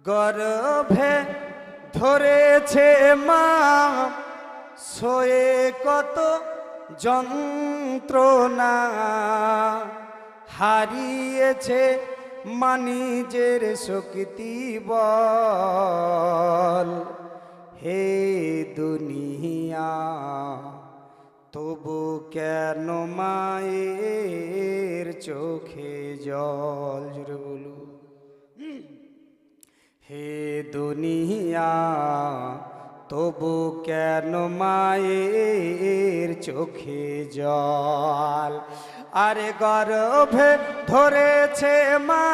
গর্ভে ধরেছে মা সয়ে কত যন্ত্রণা, হারিয়েছে মানিজের শক্তি বল। হে দুনিয়া তবু কেন মায়ের চোখে জল? জুড়ে বলু। হে দুনিয়া তবু কেন মায়ের চোখে জল? আরে গর্ভে ধরেছে মা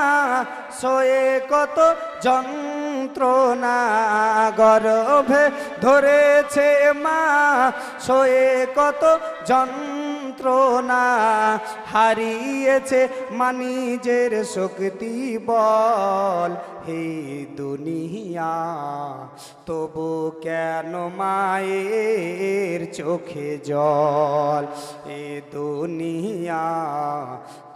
সয়ে কত যন্ত্রণা, গর্ভে ধরেছে মা সয়ে কত যন্ত্রণা, হারিয়েছে মানিজের শক্তি বল। হে দুনিয়া তবু কেন মায়ের চোখে জল? হে দুনিয়া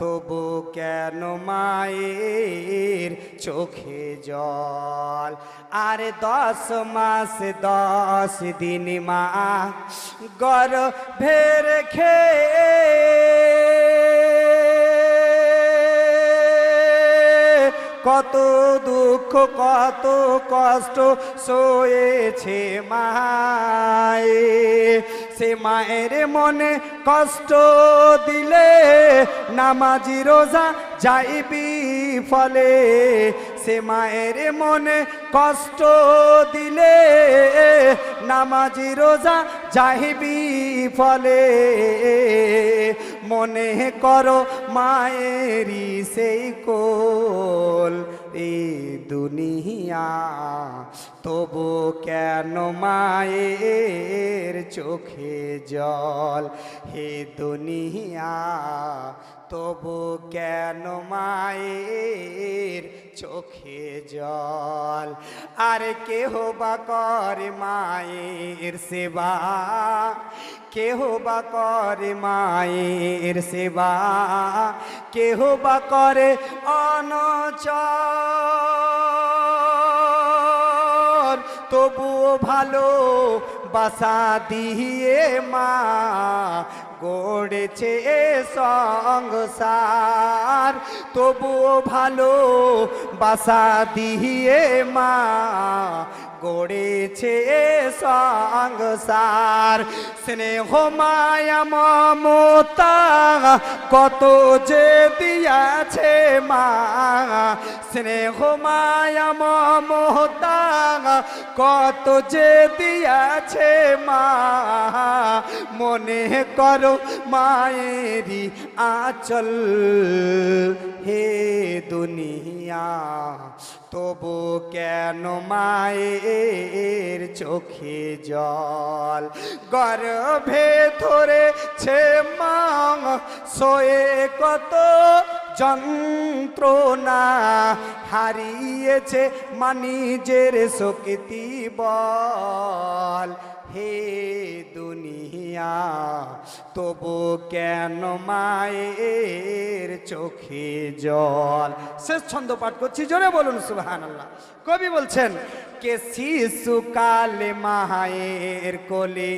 তবু কেন মায়ের চোখে জল? আরে 10 মাস 10 দিন মা গর্ভে রেখে কত দুঃখ কত কষ্ট সয়েছে মায়ে। সে মায়ের মনে কষ্ট দিলে নামাজি রোজা যাইবি ফলে। সে মায়ের মনে কষ্ট দিলে নামাজি রোজা যাইবি ফলে। মনে করো মায়েরই সেই কোল। এই দুনিয়া তবু কেন মায়ের চোখে জল? হে দুনিয়া তবু কেন মায়ের চোখে জল? আর কেহ বা করে মায়ের সেবা, কেহ বা করে মায়ের সেবা, কেহ বা করে অনচর। তবুও ভালো বাসা দিয়ে মা গড়েছে সংসার। তবুও ভালো বাসা দিয়ে মা গড়েছে সংসার। স্নেহ মায়া মমতা কত যে দিয়াছে মা, স্নেহ মায়া মমতা কত যে দিয়াছে মা। মনে করো মায়েরই আঁচল। হে দুনিয়া তবু কেন মায়ের চোখে জল? গর্ভে ধরেছে মা সয়ে কত যন্ত্রণা, হারিয়েছে মানিজের শক্তি বল। হে দুনিয়া তবু কেন মায়ের চোখে জল? শেষ ছন্দ পাঠ করছি, জোরে বলুন সুবহানাল্লাহ। কবি বলছেন কে শিশুকালে মায়ের কোলে,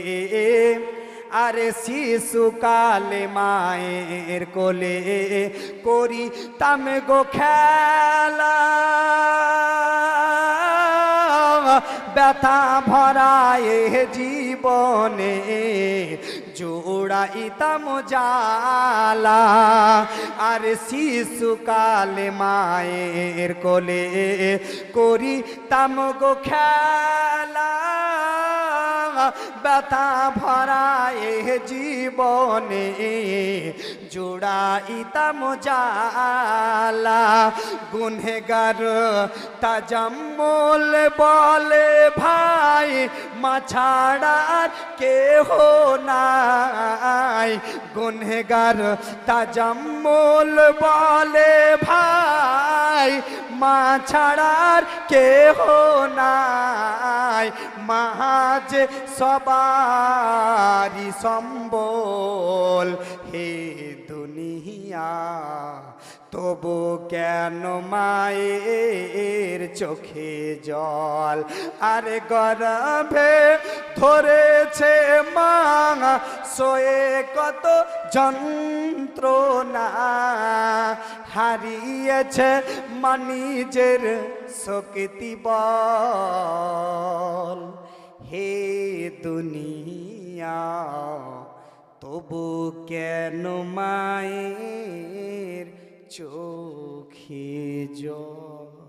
আরে শিশুকালে মায়ের কোলে করিতাম গো খেলা। ব্যথা ভরায়ে জীবনে জোড়াইতাম জালা। আর শিশুকালে মায়ের কোলে করিতাম গো খেলা। ব্যথা ভরায়ে জীবনে জোড়াইতাম জালা। গুনহেগার তাজাম্মুল বলে ভাই মা ছাড়ার কেহ নাই। গুনহেগার তাজাম্মুল বলে ভাই মা ছাড়ার কেহ নাই। মা যে সবারি সম্বল। হে দুনিয়া তবু কেন মায়ের চোখে জল, আরে গর্ভে ধরেছে মা সয়ে কত যন্ত্রণা, হারিয়েছে মা নিজের শক্তি বল। হে দুনিয়া তবু কেন মায়ের চোখে জল।